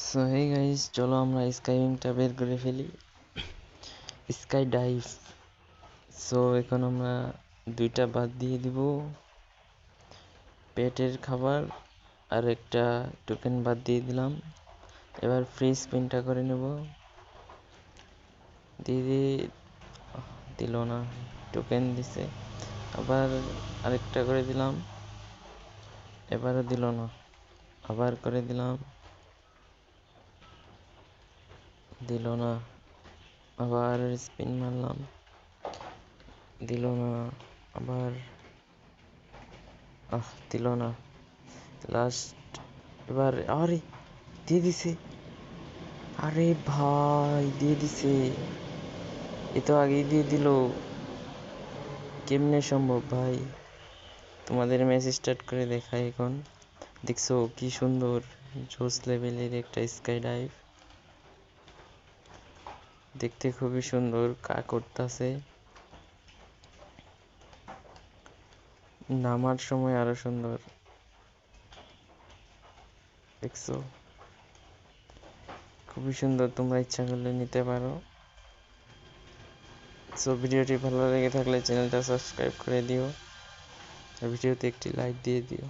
So hey guys, চলো আমরা স্কাইউইংটা বের করে ফেলি। Sky dive. সো এখন আমরা দুইটা বাদ দিয়ে দিব, পেটের খাবার আর একটা টোকেন বাদ দিয়ে দিলাম। এবার ফ্রি স্পিনটা করে নেব। দিদি দিল না, টোকেন দিছে। আবার আরেকটা করে দিলাম, এবারও দিল না। আবার করে দিলাম, দিল না। আবার স্পিন মারলাম, দিল না। আবার দিল না। লাস্ট এবার আরে দিয়ে দিছে। আরে ভাই দিয়ে দিছে, এ তো আগেই দিয়ে দিল। কেমনে সম্ভব ভাই? তোমাদের ম্যাচ স্টার্ট করে দেখাই এখন। দেখছো কি সুন্দর জোস লেভেলের একটা স্কাই ডাইভ, দেখতে খুবই সুন্দর। কা করতেছে, নামার সময় আরো সুন্দর। দেখছো খুবই সুন্দর, তোমরা ইচ্ছা করলে নিতে পারো। সো ভিডিওটি ভালো লেগে থাকলে চ্যানেলটা সাবস্ক্রাইব করে দিও আর ভিডিওতে একটি লাইক দিয়ে দিও।